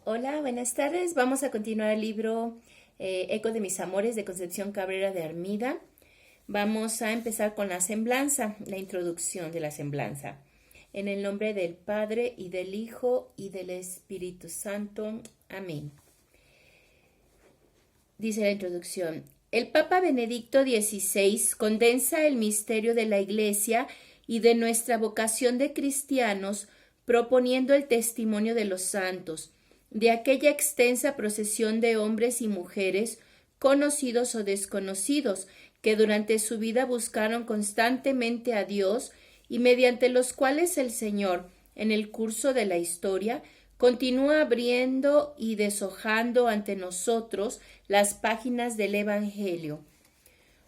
Hola, buenas tardes. Vamos a continuar el libro Eco de mis amores de Concepción Cabrera de Armida. Vamos a empezar con la semblanza, la introducción de la semblanza. En el nombre del Padre y del Hijo y del Espíritu Santo. Amén. Dice la introducción. El Papa Benedicto XVI condensa el misterio de la Iglesia y de nuestra vocación de cristianos proponiendo el testimonio de los santos, de aquella extensa procesión de hombres y mujeres, conocidos o desconocidos, que durante su vida buscaron constantemente a Dios y mediante los cuales el Señor, en el curso de la historia, continúa abriendo y deshojando ante nosotros las páginas del Evangelio.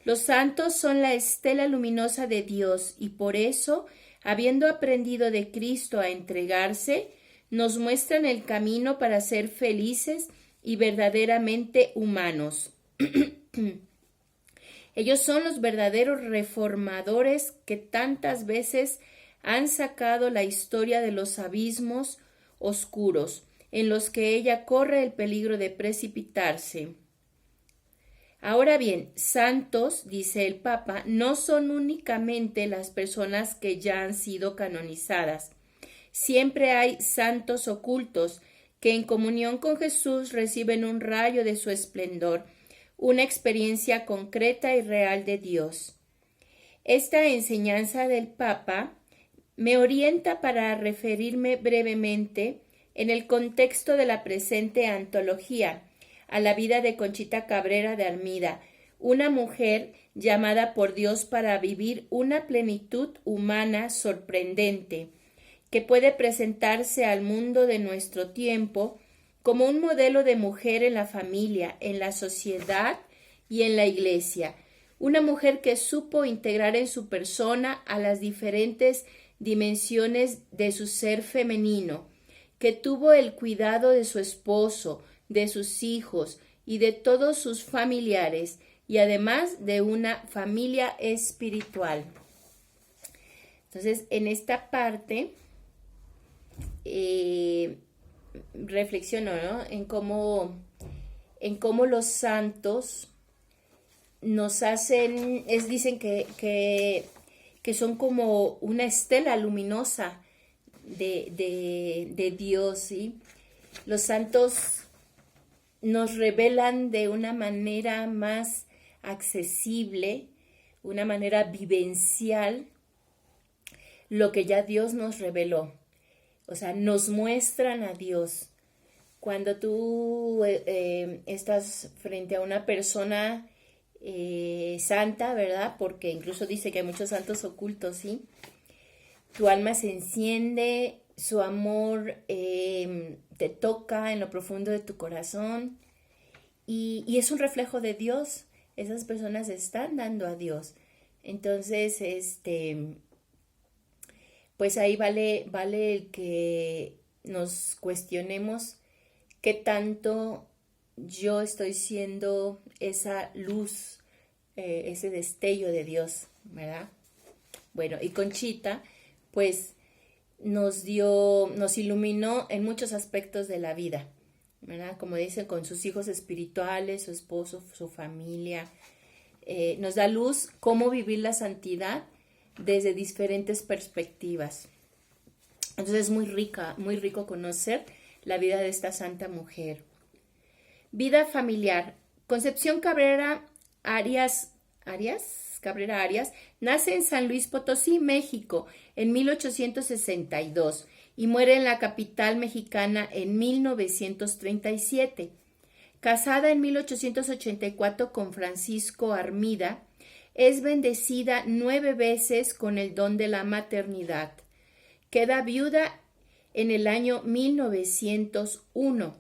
Los santos son la estela luminosa de Dios y por eso, habiendo aprendido de Cristo a entregarse, nos muestran el camino para ser felices y verdaderamente humanos. Ellos son los verdaderos reformadores que tantas veces han sacado la historia de los abismos oscuros en los que ella corre el peligro de precipitarse. Ahora bien, santos, dice el Papa, no son únicamente las personas que ya han sido canonizadas. Siempre hay santos ocultos que en comunión con Jesús reciben un rayo de su esplendor, una experiencia concreta y real de Dios. Esta enseñanza del Papa me orienta para referirme brevemente, en el contexto de la presente antología, a la vida de Conchita Cabrera de Armida, una mujer llamada por Dios para vivir una plenitud humana sorprendente, que puede presentarse al mundo de nuestro tiempo como un modelo de mujer en la familia, en la sociedad y en la iglesia. Una mujer que supo integrar en su persona a las diferentes dimensiones de su ser femenino, que tuvo el cuidado de su esposo, de sus hijos y de todos sus familiares, y además de una familia espiritual. Entonces, en esta parte reflexiono, ¿no? En cómo los santos nos hacen, dicen que son como una estela luminosa de Dios, ¿sí? Los santos nos revelan de una manera más accesible, una manera vivencial, lo que ya Dios nos reveló. O sea, nos muestran a Dios. Cuando tú estás frente a una persona santa, ¿verdad? Porque incluso dice que hay muchos santos ocultos, ¿sí? Tu alma se enciende, su amor te toca en lo profundo de tu corazón y es un reflejo de Dios. Esas personas están dando a Dios. Entonces, pues ahí vale el que nos cuestionemos qué tanto yo estoy siendo esa luz, ese destello de Dios, ¿verdad? Bueno, y Conchita, pues nos iluminó en muchos aspectos de la vida, ¿verdad? Como dicen, con sus hijos espirituales, su esposo, su familia. Nos da luz cómo vivir la santidad desde diferentes perspectivas. Entonces es muy rico conocer la vida de esta santa mujer. Vida familiar. Concepción Cabrera Arias, nace en San Luis Potosí, México, en 1862 y muere en la capital mexicana en 1937. Casada en 1884 con Francisco Armida, es bendecida 9 veces con el don de la maternidad. Queda viuda en el año 1901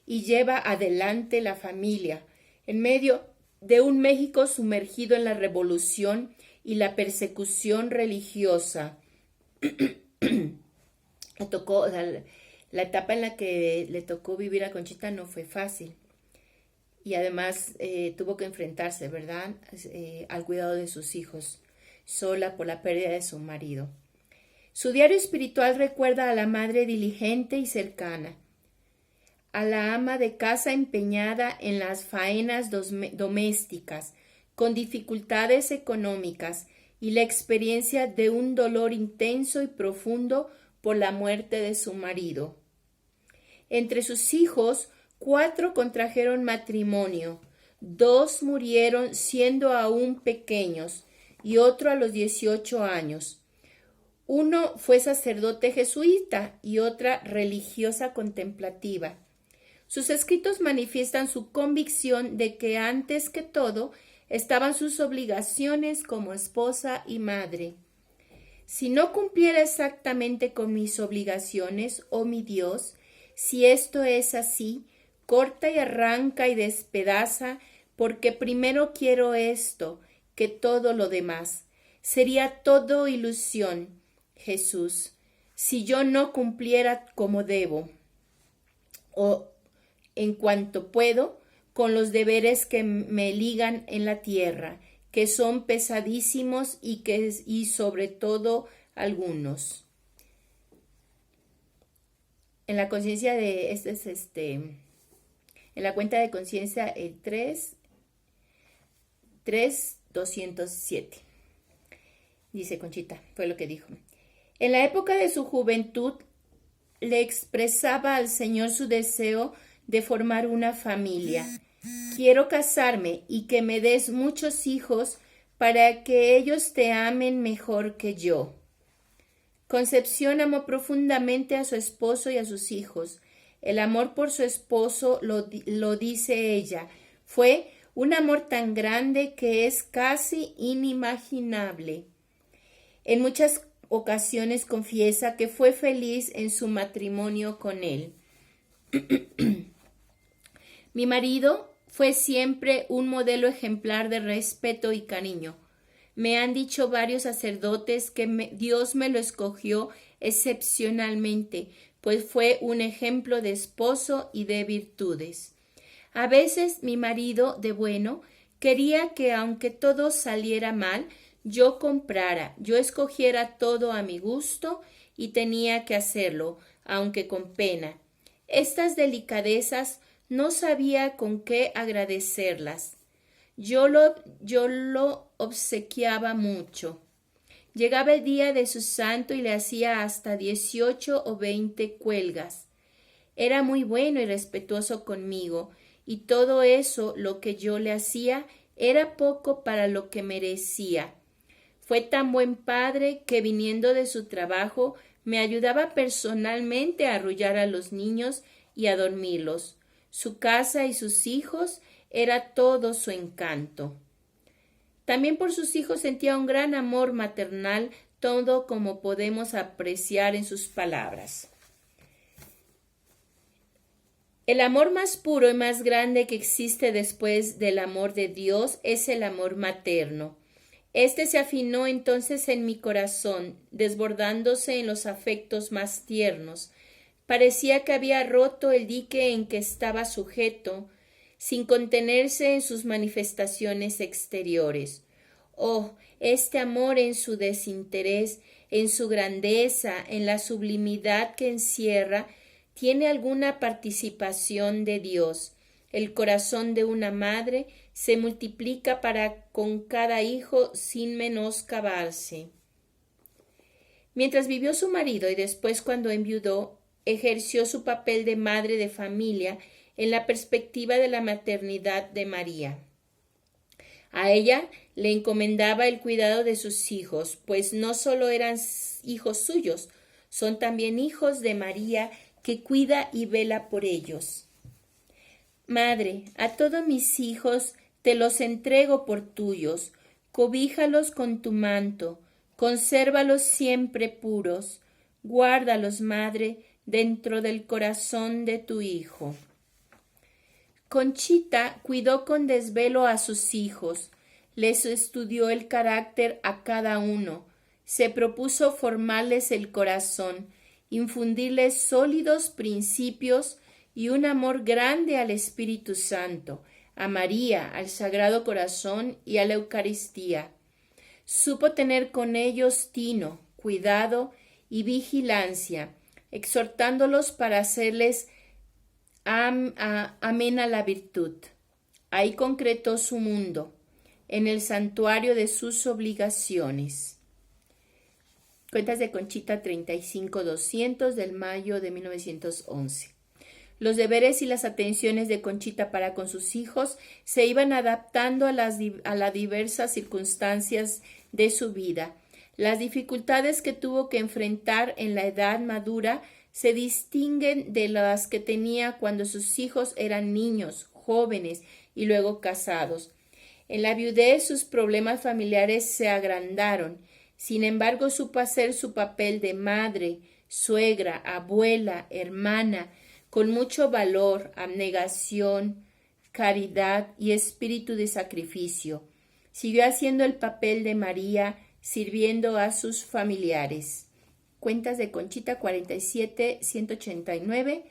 y lleva adelante la familia en medio de un México sumergido en la revolución y la persecución religiosa. La etapa en la que le tocó vivir a Conchita no fue fácil. Y además tuvo que enfrentarse, ¿verdad?, al cuidado de sus hijos, sola por la pérdida de su marido. Su diario espiritual recuerda a la madre diligente y cercana, a la ama de casa empeñada en las faenas domésticas, con dificultades económicas y la experiencia de un dolor intenso y profundo por la muerte de su marido. Entre sus hijos, 4 contrajeron matrimonio, 2 murieron siendo aún pequeños y otro a los 18 años. Uno fue sacerdote jesuita y otra religiosa contemplativa. Sus escritos manifiestan su convicción de que antes que todo estaban sus obligaciones como esposa y madre. Si no cumpliera exactamente con mis obligaciones, oh mi Dios, si esto es así, corta y arranca y despedaza, porque primero quiero esto que todo lo demás. Sería todo ilusión, Jesús, si yo no cumpliera como debo, o en cuanto puedo, con los deberes que me ligan en la tierra, que son pesadísimos y sobre todo algunos. En la conciencia de en la cuenta de conciencia el 3.207. Dice Conchita, fue lo que dijo. En la época de su juventud le expresaba al Señor su deseo de formar una familia. Quiero casarme y que me des muchos hijos para que ellos te amen mejor que yo. Concepción amó profundamente a su esposo y a sus hijos. El amor por su esposo, lo dice ella, fue un amor tan grande que es casi inimaginable. En muchas ocasiones confiesa que fue feliz en su matrimonio con él. Mi marido fue siempre un modelo ejemplar de respeto y cariño. Me han dicho varios sacerdotes que Dios me lo escogió excepcionalmente, pues fue un ejemplo de esposo y de virtudes. A veces mi marido, de bueno, quería que aunque todo saliera mal, yo comprara, yo escogiera todo a mi gusto y tenía que hacerlo, aunque con pena. Estas delicadezas no sabía con qué agradecerlas. Yo lo obsequiaba mucho. Llegaba el día de su santo y le hacía hasta 18 o 20 cuelgas. Era muy bueno y respetuoso conmigo, y todo eso lo que yo le hacía era poco para lo que merecía. Fue tan buen padre que viniendo de su trabajo me ayudaba personalmente a arrullar a los niños y a dormirlos. Su casa y sus hijos era todo su encanto. También por sus hijos sentía un gran amor maternal, todo como podemos apreciar en sus palabras. El amor más puro y más grande que existe después del amor de Dios es el amor materno. Este se afinó entonces en mi corazón, desbordándose en los afectos más tiernos. Parecía que había roto el dique en que estaba sujeto, sin contenerse en sus manifestaciones exteriores. Oh, este amor en su desinterés, en su grandeza, en la sublimidad que encierra, tiene alguna participación de Dios. El corazón de una madre se multiplica para con cada hijo sin menoscabarse. Mientras vivió su marido y después cuando enviudó, ejerció su papel de madre de familia en la perspectiva de la maternidad de María. A ella le encomendaba el cuidado de sus hijos, pues no solo eran hijos suyos, son también hijos de María, que cuida y vela por ellos. Madre, a todos mis hijos te los entrego por tuyos, cobíjalos con tu manto, consérvalos siempre puros, guárdalos, madre, dentro del corazón de tu Hijo. Conchita cuidó con desvelo a sus hijos, les estudió el carácter a cada uno, se propuso formarles el corazón, infundirles sólidos principios y un amor grande al Espíritu Santo, a María, al Sagrado Corazón y a la Eucaristía. Supo tener con ellos tino, cuidado y vigilancia, exhortándolos para hacerles amén a la virtud. Ahí concretó su mundo, en el santuario de sus obligaciones. Cuentas de Conchita 35200 del mayo de 1911. Los deberes y las atenciones de Conchita para con sus hijos se iban adaptando a las diversas circunstancias de su vida. Las dificultades que tuvo que enfrentar en la edad madura se distinguen de las que tenía cuando sus hijos eran niños, jóvenes y luego casados. En la viudez sus problemas familiares se agrandaron. Sin embargo, supo hacer su papel de madre, suegra, abuela, hermana, con mucho valor, abnegación, caridad y espíritu de sacrificio. Siguió haciendo el papel de María, sirviendo a sus familiares. Cuentas de Conchita 47-189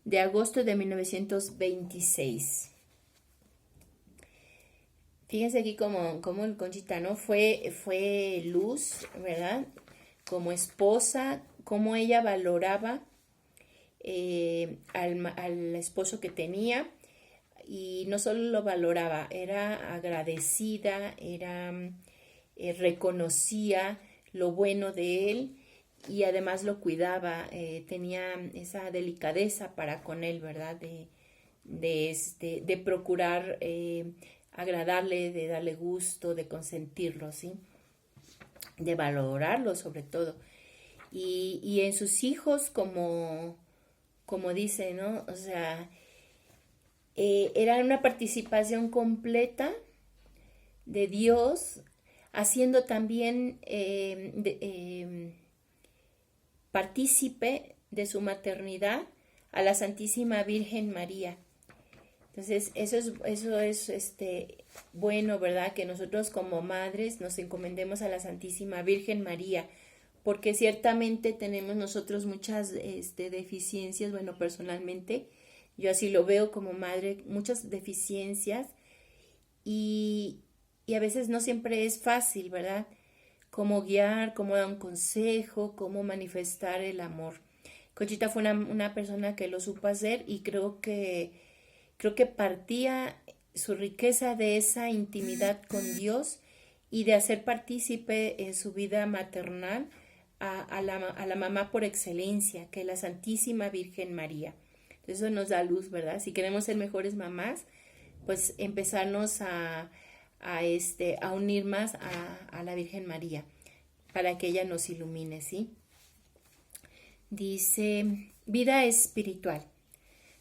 de agosto de 1926. Fíjense aquí como el Conchita, ¿no? Fue luz, ¿verdad? Como esposa, cómo ella valoraba al esposo que tenía, y no solo lo valoraba, era agradecida, reconocía lo bueno de él y además lo cuidaba, tenía esa delicadeza para con él, ¿verdad? De procurar agradarle, de darle gusto, de consentirlo, ¿sí? De valorarlo sobre todo. Y en sus hijos, como dice, ¿no? O sea, era una participación completa de Dios, haciendo también partícipe de su maternidad a la Santísima Virgen María. Entonces, eso es bueno, ¿verdad? Que nosotros como madres nos encomendemos a la Santísima Virgen María, porque ciertamente tenemos nosotros muchas deficiencias. Bueno, personalmente, yo así lo veo como madre, muchas deficiencias, y a veces no siempre es fácil, ¿verdad? Cómo guiar, cómo dar un consejo, cómo manifestar el amor. Conchita fue una persona que lo supo hacer, y creo que partía su riqueza de esa intimidad con Dios y de hacer partícipe en su vida maternal a la mamá por excelencia, que es la Santísima Virgen María. Eso nos da luz, ¿verdad? Si queremos ser mejores mamás, pues empezarnos a unir más a la Virgen María, para que ella nos ilumine, ¿sí? Dice, vida espiritual.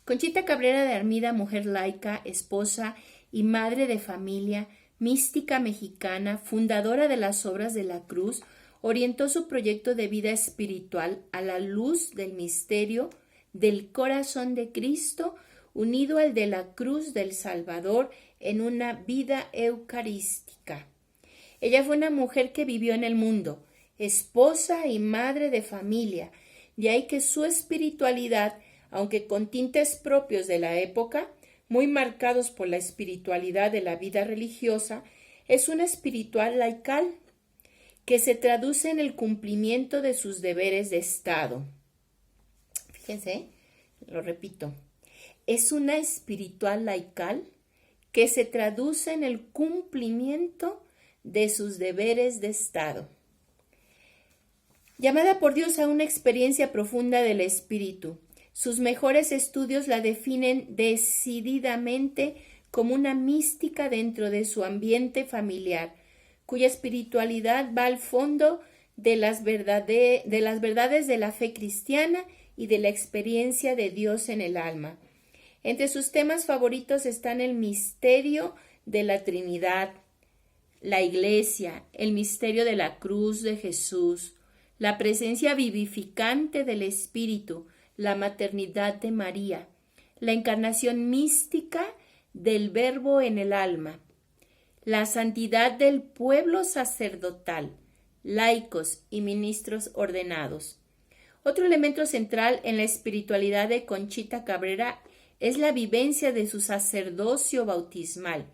Conchita Cabrera de Armida, mujer laica, esposa y madre de familia, mística mexicana, fundadora de las Obras de la Cruz, orientó su proyecto de vida espiritual a la luz del misterio del corazón de Cristo, unido al de la cruz del Salvador en una vida eucarística. Ella fue una mujer que vivió en el mundo, esposa y madre de familia, de ahí que su espiritualidad, aunque con tintes propios de la época, muy marcados por la espiritualidad de la vida religiosa, es una espiritual laical, que se traduce en el cumplimiento de sus deberes de Estado. Fíjense, lo repito, es una espiritual laical que se traduce en el cumplimiento de sus deberes de Estado. Llamada por Dios a una experiencia profunda del espíritu, sus mejores estudios la definen decididamente como una mística dentro de su ambiente familiar, cuya espiritualidad va al fondo de las verdades de la fe cristiana y de la experiencia de Dios en el alma. Entre sus temas favoritos están el misterio de la Trinidad, la Iglesia, el misterio de la cruz de Jesús, la presencia vivificante del Espíritu, la maternidad de María, la encarnación mística del Verbo en el alma, la santidad del pueblo sacerdotal, laicos y ministros ordenados. Otro elemento central en la espiritualidad de Conchita Cabrera es la vivencia de su sacerdocio bautismal.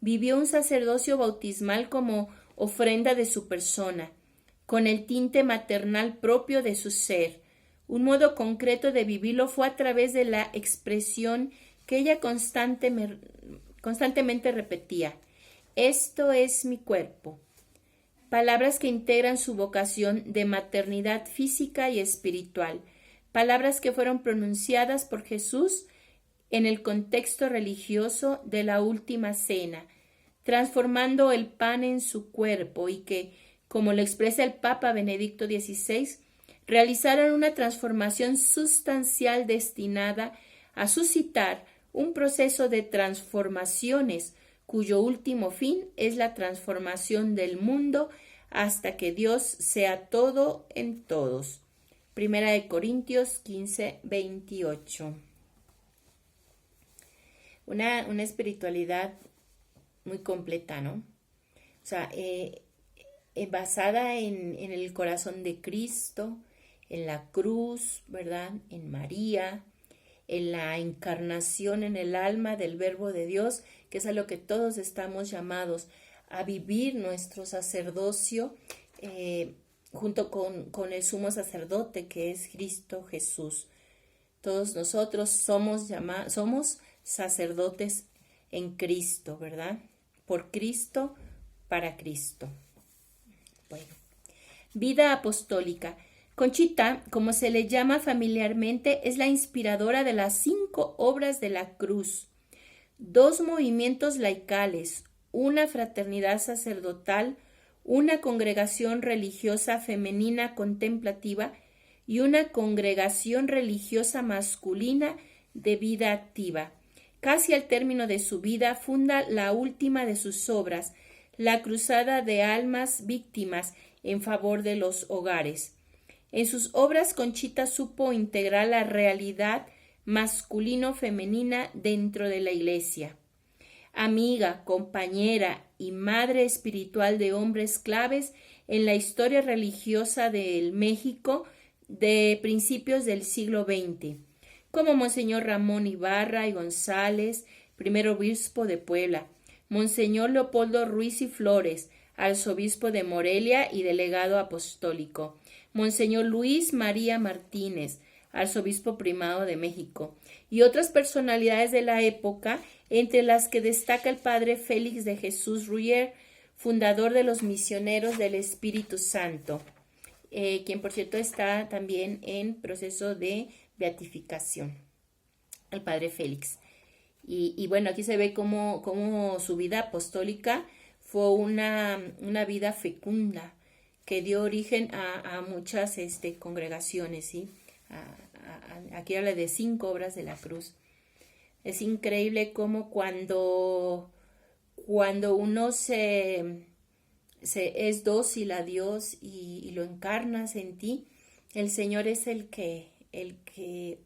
Vivió un sacerdocio bautismal como ofrenda de su persona, con el tinte maternal propio de su ser, Un modo concreto de vivirlo fue a través de la expresión que ella constantemente repetía: esto es mi cuerpo. Palabras que integran su vocación de maternidad física y espiritual. Palabras que fueron pronunciadas por Jesús en el contexto religioso de la última cena, transformando el pan en su cuerpo y que, como lo expresa el Papa Benedicto XVI, realizaron una transformación sustancial destinada a suscitar un proceso de transformaciones cuyo último fin es la transformación del mundo hasta que Dios sea todo en todos. Primera de Corintios 15, 28. Una espiritualidad muy completa, ¿no? O sea, basada en el corazón de Cristo, en la cruz, ¿verdad? En María, en la encarnación en el alma del Verbo de Dios, que es a lo que todos estamos llamados a vivir nuestro sacerdocio junto con el sumo sacerdote que es Cristo Jesús. Todos nosotros somos sacerdotes en Cristo, ¿verdad? Por Cristo, para Cristo. Bueno, vida apostólica. Conchita, como se le llama familiarmente, es la inspiradora de las 5 obras de la cruz, 2 movimientos laicales, una fraternidad sacerdotal, una congregación religiosa femenina contemplativa y una congregación religiosa masculina de vida activa. Casi al término de su vida funda la última de sus obras, la Cruzada de Almas Víctimas en favor de los hogares. En sus obras, Conchita supo integrar la realidad masculino-femenina dentro de la Iglesia. Amiga, compañera y madre espiritual de hombres claves en la historia religiosa del México de principios del siglo XX, como Monseñor Ramón Ibarra y González, primer obispo de Puebla, Monseñor Leopoldo Ruiz y Flores, arzobispo de Morelia y delegado apostólico, Monseñor Luis María Martínez, arzobispo primado de México, y otras personalidades de la época, entre las que destaca el padre Félix de Jesús Ruyer, fundador de los Misioneros del Espíritu Santo, quien por cierto está también en proceso de beatificación, el padre Félix. Y bueno, aquí se ve cómo su vida apostólica fue una vida fecunda, que dio origen a muchas congregaciones, ¿sí? Aquí habla de 5 obras de la cruz. Es increíble cómo cuando uno es dócil a Dios y lo encarnas en ti, el Señor es el que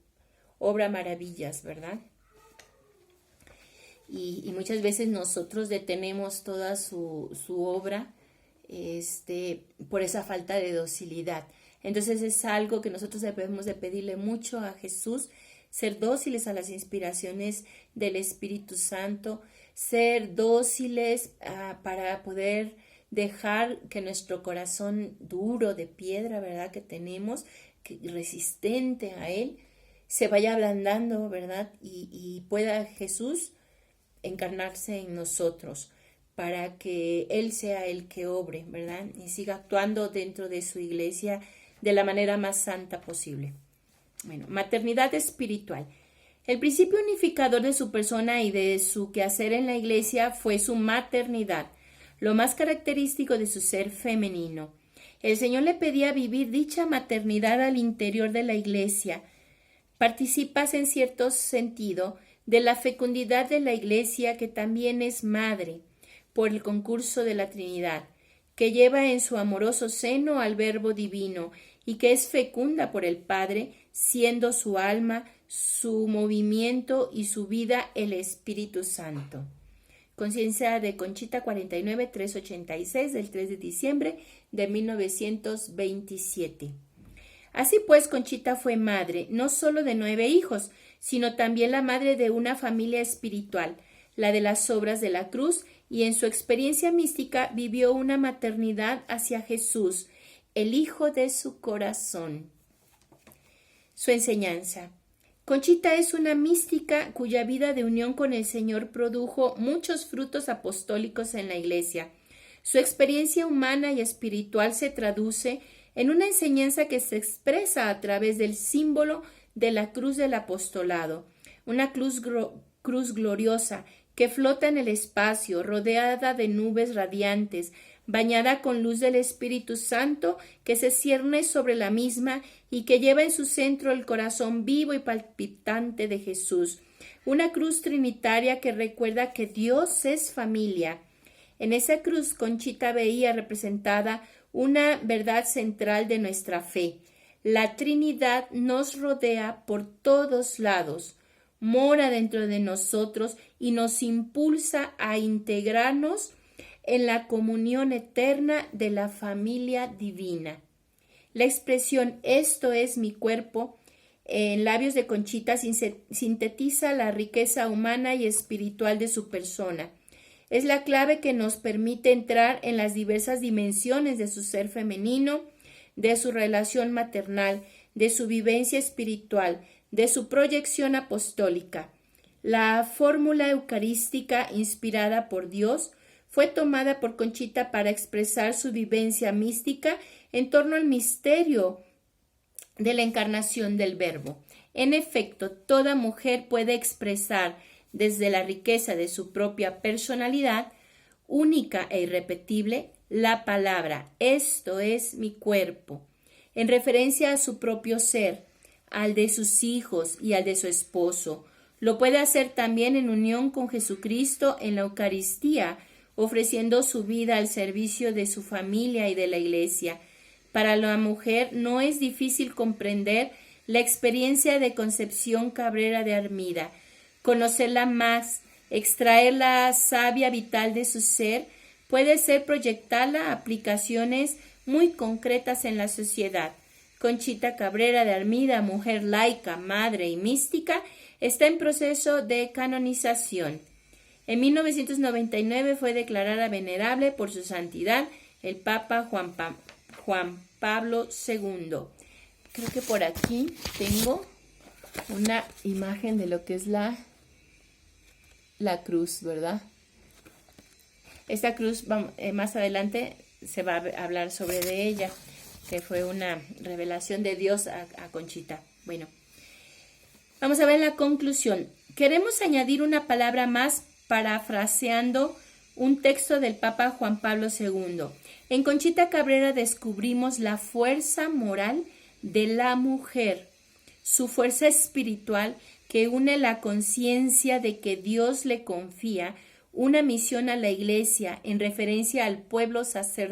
obra maravillas, ¿verdad? Y muchas veces nosotros detenemos toda su obra por esa falta de docilidad. Entonces es algo que nosotros debemos de pedirle mucho a Jesús, ser dóciles a las inspiraciones del Espíritu Santo, ser dóciles para poder dejar que nuestro corazón duro de piedra, ¿verdad?, que tenemos, resistente a Él, se vaya ablandando, ¿verdad? Y pueda Jesús encarnarse en nosotros para que Él sea el que obre, ¿verdad? Y siga actuando dentro de su iglesia de la manera más santa posible. Bueno, maternidad espiritual. El principio unificador de su persona y de su quehacer en la iglesia fue su maternidad, lo más característico de su ser femenino. El Señor le pedía vivir dicha maternidad al interior de la iglesia. Participas en cierto sentido de la fecundidad de la iglesia, que también es madre, por el concurso de la Trinidad, que lleva en su amoroso seno al Verbo divino y que es fecunda por el Padre, siendo su alma, su movimiento y su vida el Espíritu Santo. Conciencia de Conchita 49, 386 del 3 de diciembre de 1927. Así pues, Conchita fue madre, no solo de 9 hijos, sino también la madre de una familia espiritual, la de las obras de la cruz, y en su experiencia mística vivió una maternidad hacia Jesús, el Hijo de su corazón. Su enseñanza. Conchita es una mística cuya vida de unión con el Señor produjo muchos frutos apostólicos en la Iglesia. Su experiencia humana y espiritual se traduce en una enseñanza que se expresa a través del símbolo de la cruz del apostolado, una cruz gloriosa que flota en el espacio, rodeada de nubes radiantes, bañada con luz del Espíritu Santo que se cierne sobre la misma y que lleva en su centro el corazón vivo y palpitante de Jesús. Una cruz trinitaria que recuerda que Dios es familia. En esa cruz Conchita veía representada una verdad central de nuestra fe. La Trinidad nos rodea por todos lados, mora dentro de nosotros y nos impulsa a integrarnos en la comunión eterna de la familia divina. La expresión "esto es mi cuerpo" en labios de Conchita sintetiza la riqueza humana y espiritual de su persona. Es la clave que nos permite entrar en las diversas dimensiones de su ser femenino, de su relación maternal, de su vivencia espiritual, de su proyección apostólica. La fórmula eucarística inspirada por Dios fue tomada por Conchita para expresar su vivencia mística en torno al misterio de la encarnación del Verbo. En efecto, toda mujer puede expresar desde la riqueza de su propia personalidad, única e irrepetible, la palabra "esto es mi cuerpo", en referencia a su propio ser, al de sus hijos y al de su esposo. Lo puede hacer también en unión con Jesucristo en la Eucaristía, ofreciendo su vida al servicio de su familia y de la Iglesia. Para la mujer no es difícil comprender la experiencia de Concepción Cabrera de Armida, conocerla más, extraer la savia vital de su ser, puede ser proyectarla a aplicaciones muy concretas en la sociedad. Conchita Cabrera de Armida, mujer laica, madre y mística, está en proceso de canonización. En 1999 fue declarada venerable por su santidad el Papa Juan Pablo II. Creo que por aquí tengo una imagen de lo que es la cruz, ¿verdad? Esta cruz, más adelante se va a hablar sobre de ella, que fue una revelación de Dios a Conchita. Bueno, vamos a ver la conclusión. Queremos añadir una palabra más parafraseando un texto del Papa Juan Pablo II. En Conchita Cabrera descubrimos la fuerza moral de la mujer, su fuerza espiritual que une la conciencia de que Dios le confía una misión a la Iglesia en referencia al pueblo sacerdotal